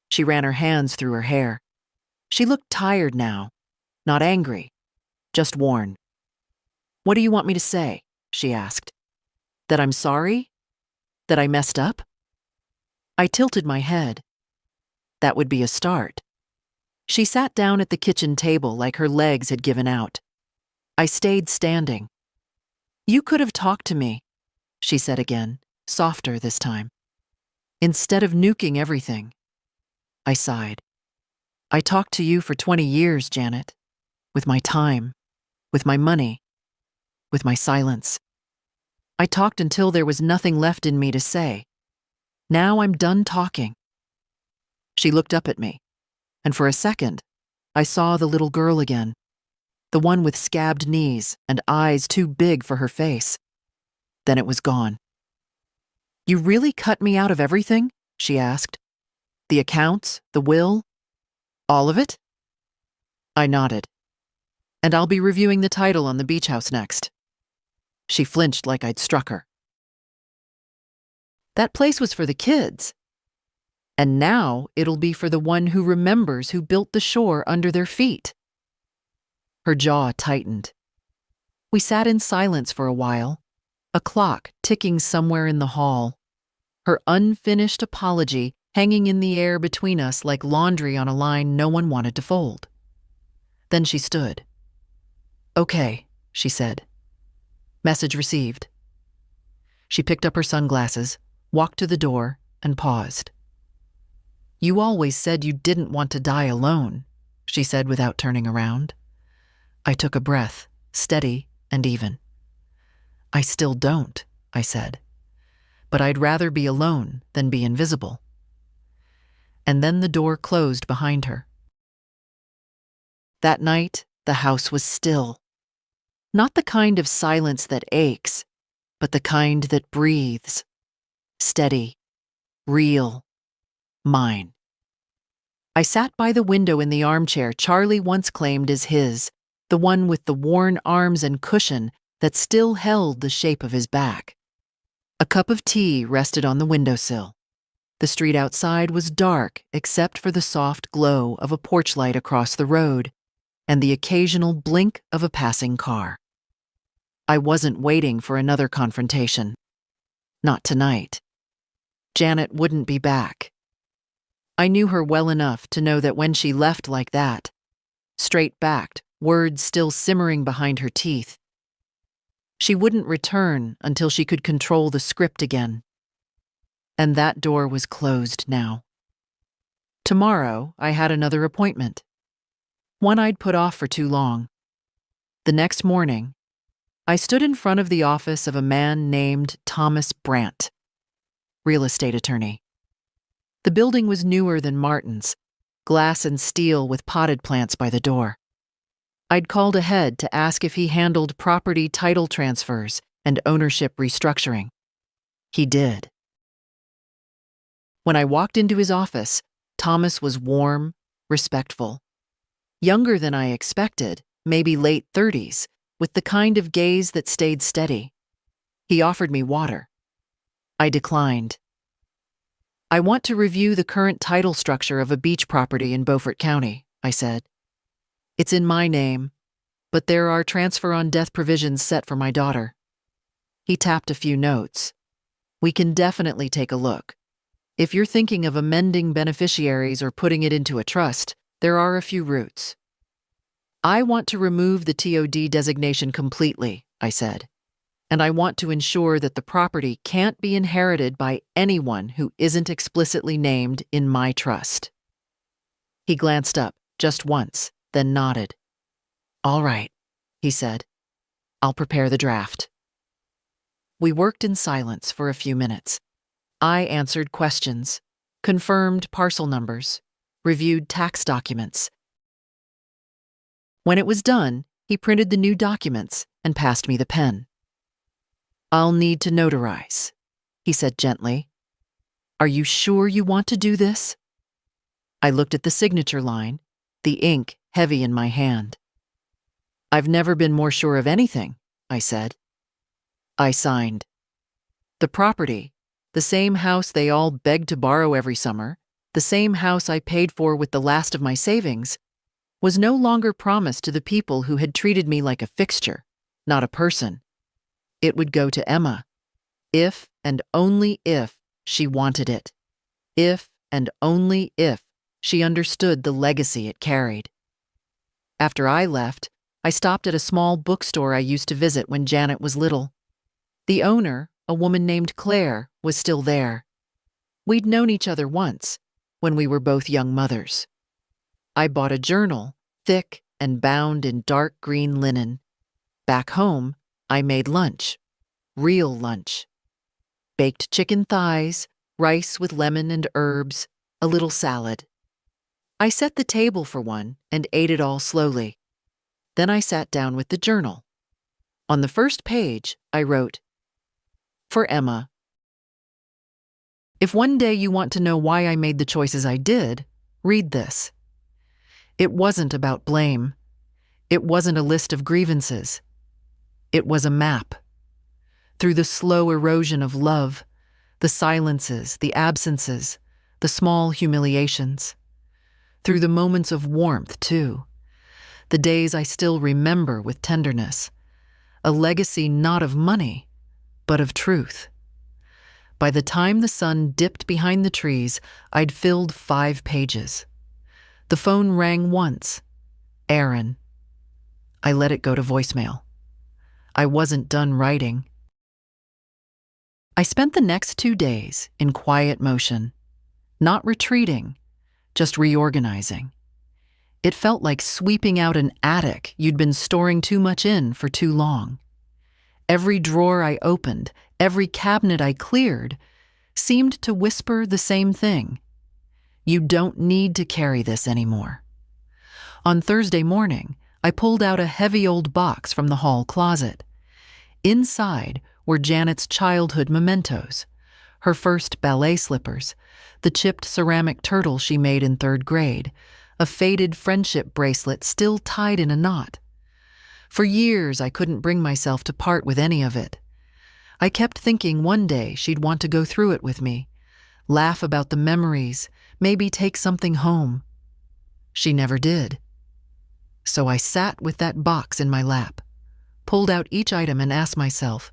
She ran her hands through her hair. She looked tired now, not angry, just worn. What do you want me to say? She asked. That I'm sorry? That I messed up? I tilted my head. That would be a start. She sat down at the kitchen table like her legs had given out. I stayed standing. You could have talked to me, she said again, softer this time. Instead of nuking everything. I sighed. I talked to you for 20 years, Janet. With my time, with my money, with my silence. I talked until there was nothing left in me to say. Now I'm done talking. She looked up at me, and for a second, I saw the little girl again, the one with scabbed knees and eyes too big for her face. Then it was gone. You really cut me out of everything? She asked. The accounts, the will, all of it? I nodded. And I'll be reviewing the title on the beach house next. She flinched like I'd struck her. That place was for the kids. And now it'll be for the one who remembers who built the shore under their feet. Her jaw tightened. We sat in silence for a while, a clock ticking somewhere in the hall, her unfinished apology hanging in the air between us like laundry on a line no one wanted to fold. Then she stood. Okay, she said. Message received. She picked up her sunglasses, walked to the door, and paused. You always said you didn't want to die alone, she said without turning around. I took a breath, steady and even. I still don't, I said. But I'd rather be alone than be invisible. And then the door closed behind her. That night, the house was still. Not the kind of silence that aches, but the kind that breathes. Steady, real, mine. I sat by the window in the armchair Charlie once claimed as his, the one with the worn arms and cushion that still held the shape of his back. A cup of tea rested on the windowsill. The street outside was dark except for the soft glow of a porch light across the road and the occasional blink of a passing car. I wasn't waiting for another confrontation. Not tonight. Janet wouldn't be back. I knew her well enough to know that when she left like that, straight-backed, words still simmering behind her teeth, She wouldn't return until she could control the script again. And that door was closed now. Tomorrow, I had another appointment. One I'd put off for too long. The next morning, I stood in front of the office of a man named Thomas Brandt, real estate attorney. The building was newer than Martin's, glass and steel with potted plants by the door. I'd called ahead to ask if he handled property title transfers and ownership restructuring. He did. When I walked into his office, Thomas was warm, respectful. Younger than I expected, maybe late 30s, with the kind of gaze that stayed steady. He offered me water. I declined. "I want to review the current title structure of a beach property in Beaufort County," I said. "It's in my name, but there are transfer on death provisions set for my daughter." He tapped a few notes. "We can definitely take a look. If you're thinking of amending beneficiaries or putting it into a trust, there are a few routes." "I want to remove the TOD designation completely," I said, "and I want to ensure that the property can't be inherited by anyone who isn't explicitly named in my trust." He glanced up just once, then nodded. "All right," he said. "I'll prepare the draft." We worked in silence for a few minutes. I answered questions, confirmed parcel numbers, reviewed tax documents. When it was done, he printed the new documents and passed me the pen. "I'll need to notarize," he said gently. "Are you sure you want to do this?" I looked at the signature line, the ink heavy in my hand. "I've never been more sure of anything," I said. I signed. The property, the same house they all begged to borrow every summer, the same house I paid for with the last of my savings, was no longer promised to the people who had treated me like a fixture, not a person. It would go to Emma, if and only if she wanted it, if and only if she understood the legacy it carried. After I left, I stopped at a small bookstore I used to visit when Janet was little. The owner, a woman named Claire, was still there. We'd known each other once, when we were both young mothers. I bought a journal, thick and bound in dark green linen. Back home, I made lunch, real lunch. Baked chicken thighs, rice with lemon and herbs, a little salad. I set the table for one and ate it all slowly. Then I sat down with the journal. On the first page, I wrote, "For Emma. If one day you want to know why I made the choices I did, read this. It wasn't about blame. It wasn't a list of grievances. It was a map. Through the slow erosion of love, the silences, the absences, the small humiliations. Through the moments of warmth, too. The days I still remember with tenderness. A legacy not of money, but of truth. By the time the sun dipped behind the trees, I'd filled 5 pages. The phone rang once. Aaron. I let it go to voicemail. I wasn't done writing. I spent the next 2 days in quiet motion, not retreating, just reorganizing. It felt like sweeping out an attic you'd been storing too much in for too long. Every drawer I opened, every cabinet I cleared, seemed to whisper the same thing. You don't need to carry this anymore. On Thursday morning, I pulled out a heavy old box from the hall closet. Inside were Janet's childhood mementos, her first ballet slippers, the chipped ceramic turtle she made in 3rd grade, a faded friendship bracelet still tied in a knot. For years, I couldn't bring myself to part with any of it. I kept thinking one day she'd want to go through it with me, laugh about the memories, maybe take something home. She never did. So I sat with that box in my lap, pulled out each item and asked myself,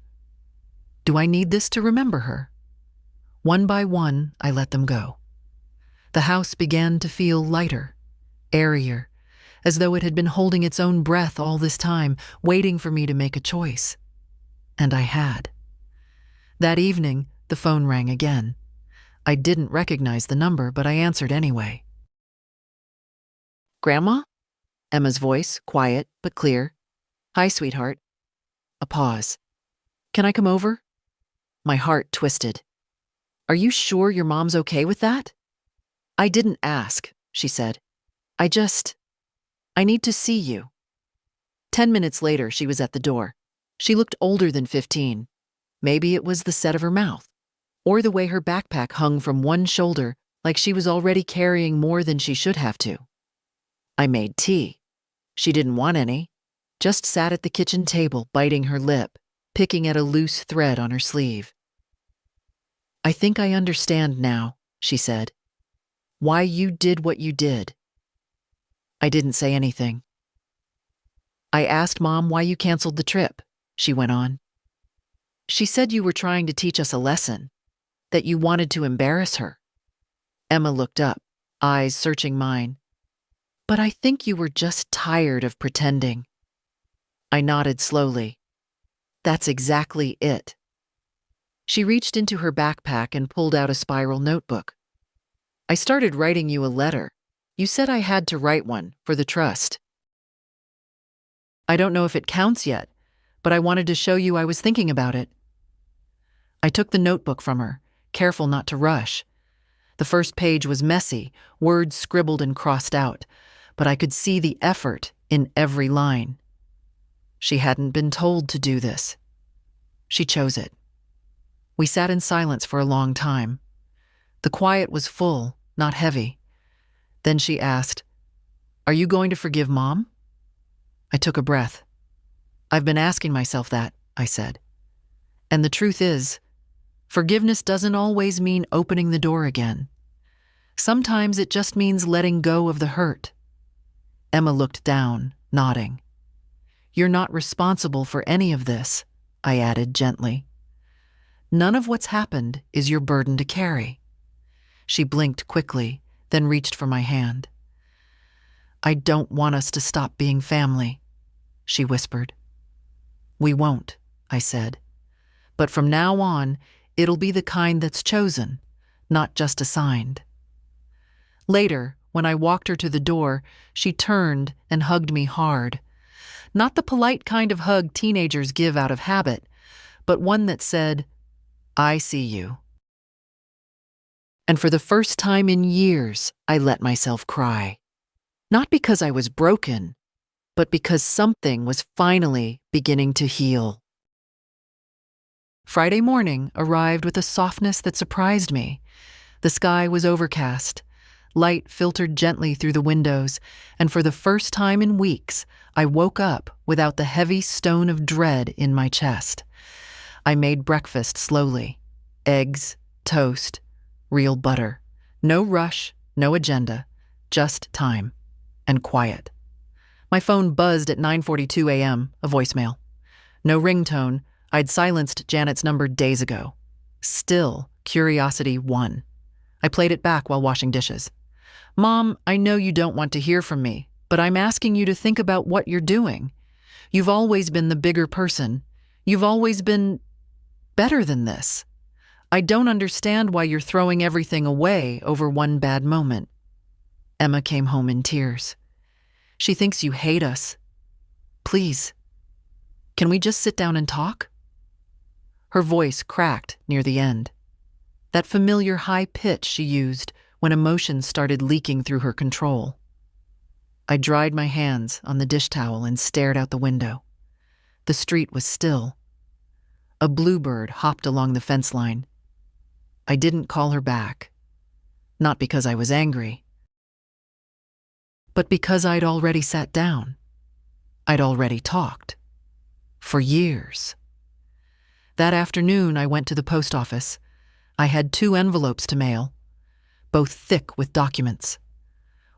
do I need this to remember her? One by one, I let them go. The house began to feel lighter, airier, as though it had been holding its own breath all this time, waiting for me to make a choice. And I had. That evening, the phone rang again. I didn't recognize the number, but I answered anyway. "Grandma?" Emma's voice, quiet but clear. "Hi, sweetheart." A pause. "Can I come over?" My heart twisted. "Are you sure your mom's okay with that?" "I didn't ask," she said. I need to see you." 10 minutes later, she was at the door. She looked older than 15. Maybe it was the set of her mouth, or the way her backpack hung from one shoulder like she was already carrying more than she should have to. I made tea. She didn't want any, just sat at the kitchen table biting her lip, picking at a loose thread on her sleeve. "I think I understand now," she said. "Why you did what you did." I didn't say anything. "I asked Mom why you canceled the trip," she went on. "She said you were trying to teach us a lesson, that you wanted to embarrass her." Emma looked up, eyes searching mine. "But I think you were just tired of pretending." I nodded slowly. "That's exactly it." She reached into her backpack and pulled out a spiral notebook. "I started writing you a letter. You said I had to write one for the trust. I don't know if it counts yet, but I wanted to show you I was thinking about it." I took the notebook from her, careful not to rush. The first page was messy, words scribbled and crossed out, but I could see the effort in every line. She hadn't been told to do this. She chose it. We sat in silence for a long time. The quiet was full, not heavy. Then she asked, "Are you going to forgive Mom?" I took a breath. "I've been asking myself that," I said. "And the truth is, forgiveness doesn't always mean opening the door again. Sometimes it just means letting go of the hurt." Emma looked down, nodding. "You're not responsible for any of this," I added gently. "None of what's happened is your burden to carry." She blinked quickly, then reached for my hand. "I don't want us to stop being family," she whispered. "We won't," I said. "But from now on, it'll be the kind that's chosen, not just assigned." Later, when I walked her to the door, she turned and hugged me hard. Not the polite kind of hug teenagers give out of habit, but one that said, "I see you." And for the first time in years, I let myself cry. Not because I was broken, but because something was finally beginning to heal. Friday morning arrived with a softness that surprised me. The sky was overcast. Light filtered gently through the windows, and for the first time in weeks, I woke up without the heavy stone of dread in my chest. I made breakfast slowly. Eggs, toast, real butter. No rush, no agenda, just time and quiet. My phone buzzed at 9:42 a.m., a voicemail. No ringtone. I'd silenced Janet's number days ago. Still, curiosity won. I played it back while washing dishes. "Mom, I know you don't want to hear from me, but I'm asking you to think about what you're doing. You've always been the bigger person. You've always been better than this. I don't understand why you're throwing everything away over one bad moment." Emma came home in tears. "She thinks you hate us. Please, can we just sit down and talk?" Her voice cracked near the end. That familiar high pitch she used when emotions started leaking through her control. I dried my hands on the dish towel and stared out the window. The street was still. A bluebird hopped along the fence line. I didn't call her back. Not because I was angry, but because I'd already sat down. I'd already talked. For years. That afternoon, I went to the post office. I had 2 envelopes to mail, both thick with documents.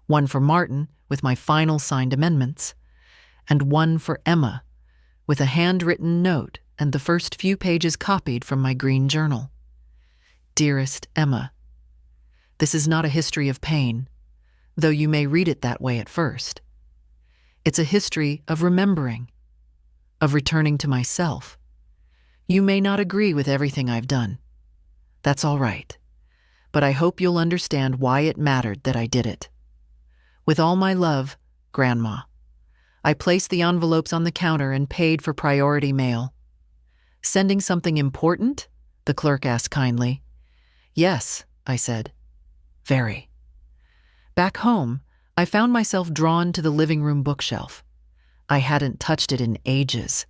One for Martin, with my final signed amendments, and one for Emma, with a handwritten note and the first few pages copied from my green journal. "Dearest Emma, this is not a history of pain, though you may read it that way at first. It's a history of remembering, of returning to myself. You may not agree with everything I've done. That's all right. But I hope you'll understand why it mattered that I did it. With all my love, Grandma. I placed the envelopes on the counter and paid for priority mail. Sending something important? The clerk asked kindly. Yes, I said. Very. Back home, I found myself drawn to the living room bookshelf. I hadn't touched it in ages.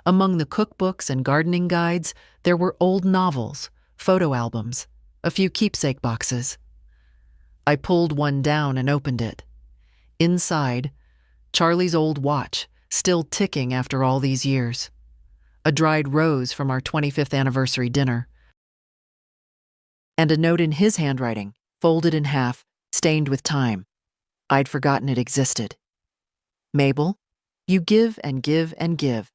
Among the cookbooks and gardening guides, there were old novels, photo albums, a few keepsake boxes. I pulled one down and opened it. Inside, Charlie's old watch, still ticking after all these years. A dried rose from our 25th anniversary dinner. And a note in his handwriting, folded in half, stained with time. I'd forgotten it existed. Mabel, you give and give and give.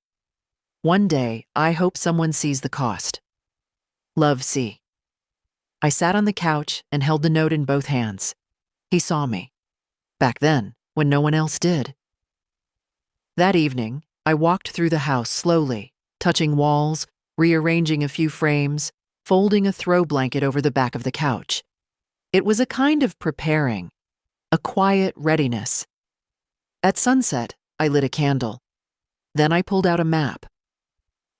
One day, I hope someone sees the cost. Love, C. I sat on the couch and held the note in both hands. He saw me. Back then, when no one else did. That evening, I walked through the house slowly, touching walls, rearranging a few frames, folding a throw blanket over the back of the couch. It was a kind of preparing, a quiet readiness. At sunset, I lit a candle. Then I pulled out a map.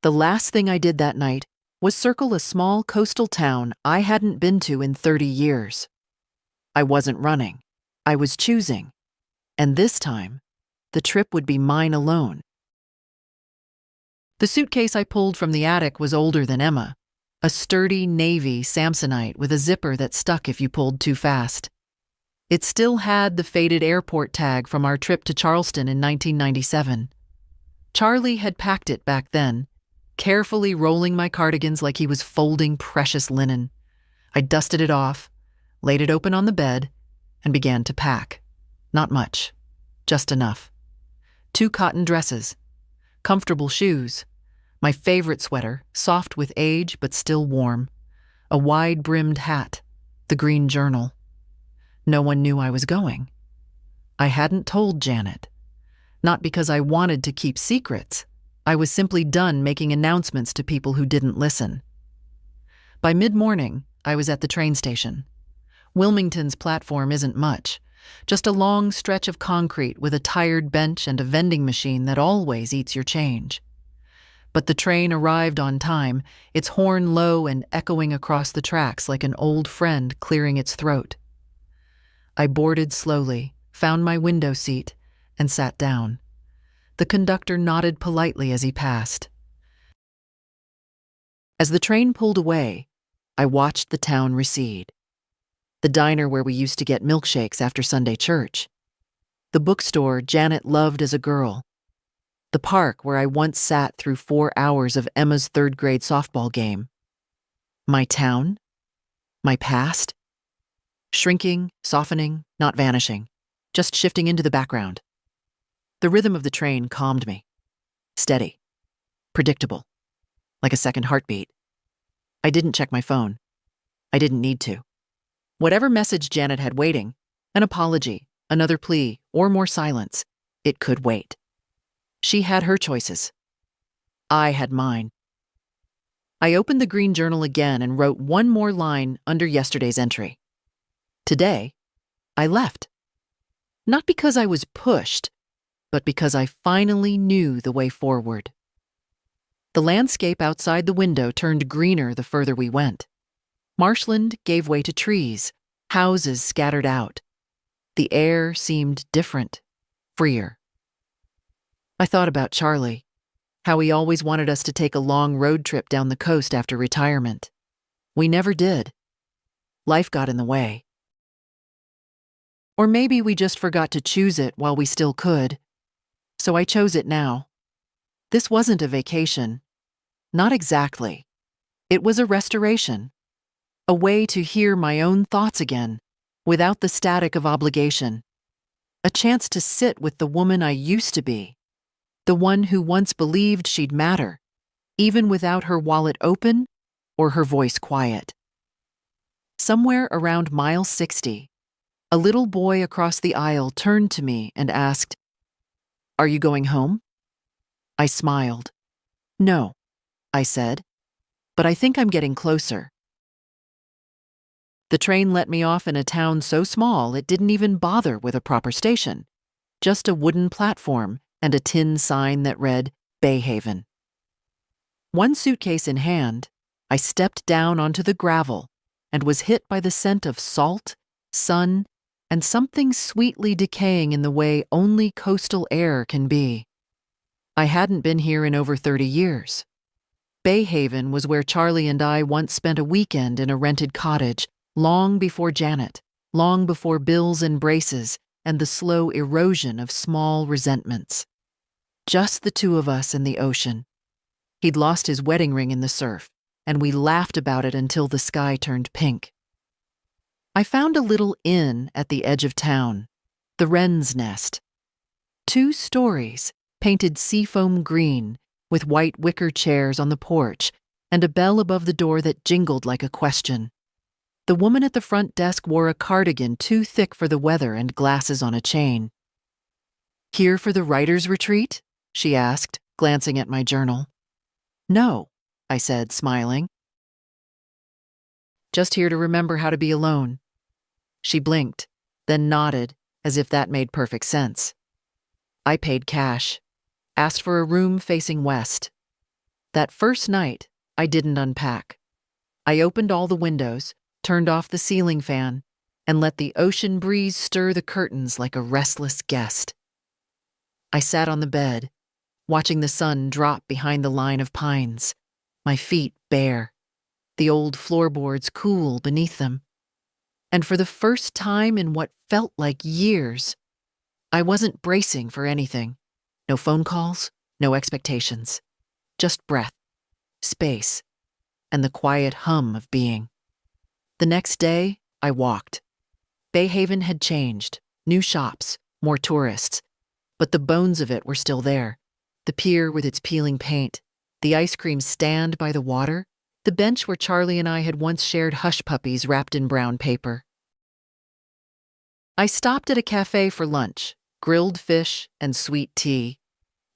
The last thing I did that night was circle a small coastal town I hadn't been to in 30 years. I wasn't running. I was choosing. And this time, the trip would be mine alone. The suitcase I pulled from the attic was older than Emma, a sturdy navy Samsonite with a zipper that stuck if you pulled too fast. It still had the faded airport tag from our trip to Charleston in 1997. Charlie had packed it back then, carefully rolling my cardigans like he was folding precious linen. I dusted it off, laid it open on the bed, and began to pack. Not much, just enough. 2 cotton dresses, comfortable shoes, my favorite sweater, soft with age but still warm, a wide-brimmed hat, the green journal. No one knew I was going. I hadn't told Janet. Not because I wanted to keep secrets. I was simply done making announcements to people who didn't listen. By mid-morning, I was at the train station. Wilmington's platform isn't much, just a long stretch of concrete with a tired bench and a vending machine that always eats your change. But the train arrived on time, its horn low and echoing across the tracks like an old friend clearing its throat. I boarded slowly, found my window seat, and sat down. The conductor nodded politely as he passed. As the train pulled away, I watched the town recede. The diner where we used to get milkshakes after Sunday church. The bookstore Janet loved as a girl. The park where I once sat through 4 hours of Emma's 3rd grade softball game. My town? My past? Shrinking, softening, not vanishing, just shifting into the background. The rhythm of the train calmed me. Steady. Predictable. Like a second heartbeat. I didn't check my phone. I didn't need to. Whatever message Janet had waiting, an apology, another plea, or more silence, it could wait. She had her choices. I had mine. I opened the green journal again and wrote one more line under yesterday's entry. Today, I left. Not because I was pushed, but because I finally knew the way forward. The landscape outside the window turned greener the further we went. Marshland gave way to trees, houses scattered out. The air seemed different, freer. I thought about Charlie, how he always wanted us to take a long road trip down the coast after retirement. We never did. Life got in the way. Or maybe we just forgot to choose it while we still could. So I chose it now. This wasn't a vacation. Not exactly. It was a restoration. A way to hear my own thoughts again, without the static of obligation. A chance to sit with the woman I used to be. The one who once believed she'd matter, even without her wallet open or her voice quiet. Somewhere around mile 60, a little boy across the aisle turned to me and asked, "Are you going home?" I smiled. "No," I said, but I think I'm getting closer. The train let me off in a town so small it didn't even bother with a proper station, just a wooden platform and a tin sign that read Bay Haven. One suitcase in hand, I stepped down onto the gravel and was hit by the scent of salt, sun, and something sweetly decaying in the way only coastal air can be. I hadn't been here in over 30 years. Bay Haven was where Charlie and I once spent a weekend in a rented cottage, long before Janet, long before bills and braces and the slow erosion of small resentments. Just the two of us and the ocean. He'd lost his wedding ring in the surf, and we laughed about it until the sky turned pink. I found a little inn at the edge of town, the Wren's Nest. 2 stories, painted seafoam green, with white wicker chairs on the porch, and a bell above the door that jingled like a question. The woman at the front desk wore a cardigan too thick for the weather and glasses on a chain. "Here for the writer's retreat?" she asked, glancing at my journal. "No," I said, smiling. "Just here to remember how to be alone." She blinked, then nodded, as if that made perfect sense. I paid cash, asked for a room facing west. That first night, I didn't unpack. I opened all the windows, turned off the ceiling fan, and let the ocean breeze stir the curtains like a restless guest. I sat on the bed, watching the sun drop behind the line of pines, my feet bare, the old floorboards cool beneath them. And for the first time in what felt like years, I wasn't bracing for anything. No phone calls, no expectations. Just breath, space, and the quiet hum of being. The next day, I walked. Bay Haven had changed, new shops, more tourists, but the bones of it were still there. The pier with its peeling paint, the ice cream stand by the water, the bench where Charlie and I had once shared hush puppies wrapped in brown paper. I stopped at a cafe for lunch, grilled fish and sweet tea.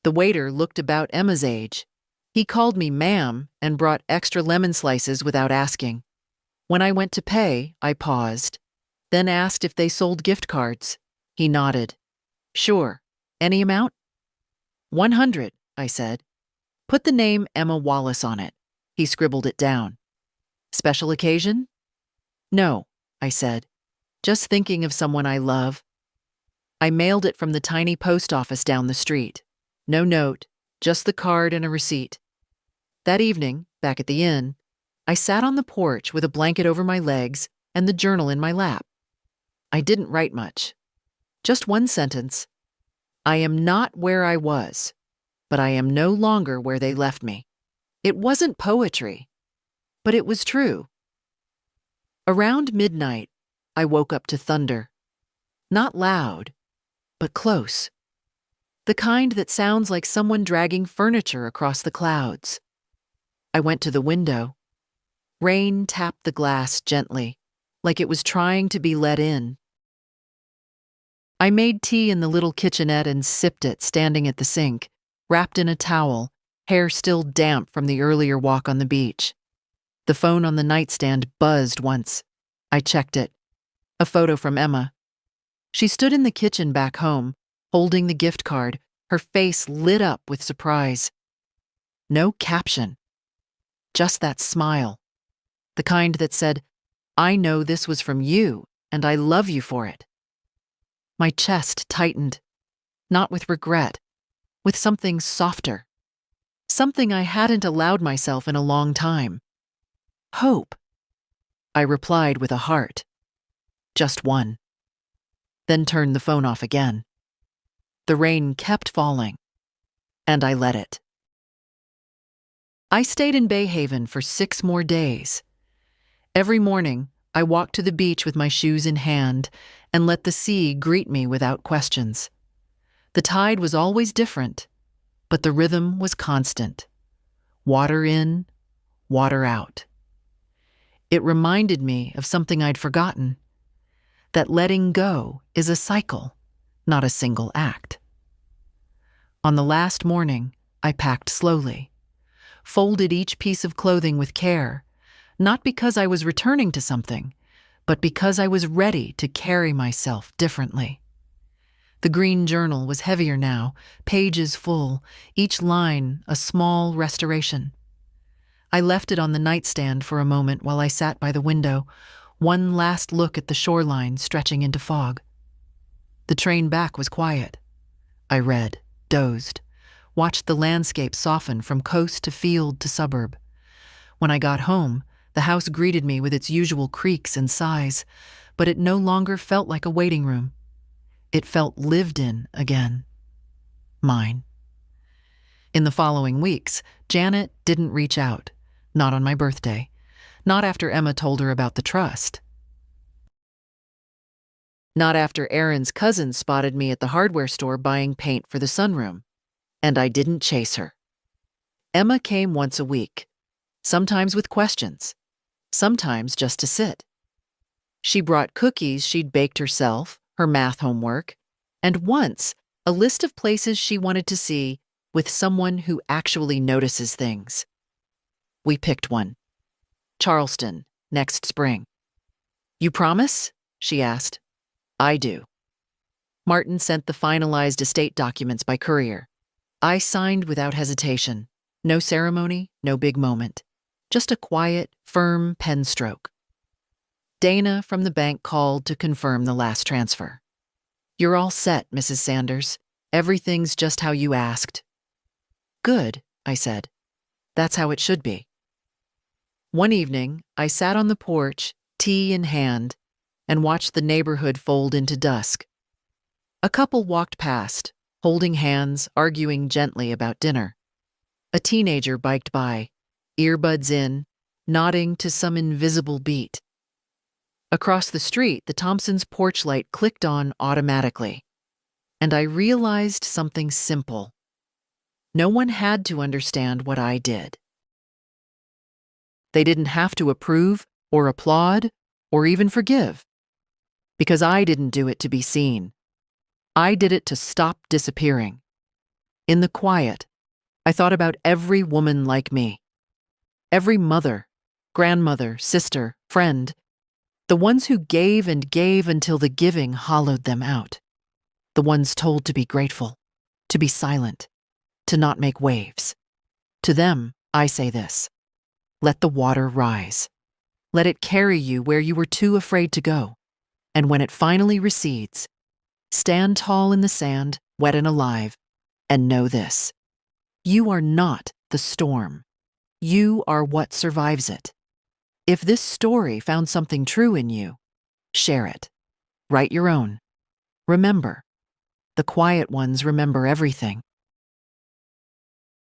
The waiter looked about Emma's age. He called me ma'am and brought extra lemon slices without asking. When I went to pay, I paused, then asked if they sold gift cards. He nodded. "Sure. Any amount?" 100, I said. "Put the name Emma Wallace on it." He scribbled it down. "Special occasion?" "No," I said. "Just thinking of someone I love." I mailed it from the tiny post office down the street. No note, just the card and a receipt. That evening, back at the inn, I sat on the porch with a blanket over my legs and the journal in my lap. I didn't write much. Just one sentence. I am not where I was, but I am no longer where they left me. It wasn't poetry, but it was true. Around midnight, I woke up to thunder. Not loud, but close. The kind that sounds like someone dragging furniture across the clouds. I went to the window. Rain tapped the glass gently, like it was trying to be let in. I made tea in the little kitchenette and sipped it standing at the sink, wrapped in a towel, hair still damp from the earlier walk on the beach. The phone on the nightstand buzzed once. I checked it. A photo from Emma. She stood in the kitchen back home, holding the gift card, her face lit up with surprise. No caption. Just that smile. The kind that said, "I know this was from you, and I love you for it." My chest tightened, not with regret, with something softer. Something I hadn't allowed myself in a long time. Hope. I replied with a heart. Just one. Then turned the phone off again. The rain kept falling, and I let it. I stayed in Bay Haven for 6 more days. Every morning, I walked to the beach with my shoes in hand and let the sea greet me without questions. The tide was always different, but the rhythm was constant. Water in, water out. It reminded me of something I'd forgotten, that letting go is a cycle, not a single act. On the last morning, I packed slowly. folded each piece of clothing with care, not because I was returning to something, but because I was ready to carry myself differently. The green journal was heavier now, pages full, each line a small restoration. I left it on the nightstand for a moment while I sat by the window, one last look at the shoreline stretching into fog. The train back was quiet. I read, dozed, watched the landscape soften from coast to field to suburb. When I got home, the house greeted me with its usual creaks and sighs, but it no longer felt like a waiting room. It felt lived in again. Mine. In the following weeks, Janet didn't reach out. Not on my birthday. Not after Emma told her about the trust. Not after Aaron's cousin spotted me at the hardware store buying paint for the sunroom. And I didn't chase her. Emma came once a week, sometimes with questions, sometimes just to sit. She brought cookies she'd baked herself, her math homework, and once a list of places she wanted to see with someone who actually notices things. We picked one. Charleston, next spring. You promise? She asked. I do. Martin sent the finalized estate documents by courier. I signed without hesitation. No ceremony, no big moment. Just a quiet, firm pen stroke. Dana from the bank called to confirm the last transfer. You're all set, Mrs. Sanders. Everything's just how you asked. Good, I said. That's how it should be. One evening, I sat on the porch, tea in hand, and watched the neighborhood fold into dusk. A couple walked past, holding hands, arguing gently about dinner. A teenager biked by, earbuds in, nodding to some invisible beat. Across the street, the Thompsons' porch light clicked on automatically, and I realized something simple. No one had to understand what I did. They didn't have to approve or applaud or even forgive, because I didn't do it to be seen. I did it to stop disappearing. In the quiet, I thought about every woman like me. Every mother, grandmother, sister, friend, the ones who gave and gave until the giving hollowed them out. The ones told to be grateful, to be silent, to not make waves. To them, I say this: let the water rise. Let it carry you where you were too afraid to go. And when it finally recedes, stand tall in the sand, wet and alive, and know this: you are not the storm. You are what survives it. If this story found something true in you, share it. Write your own. Remember, the quiet ones remember everything.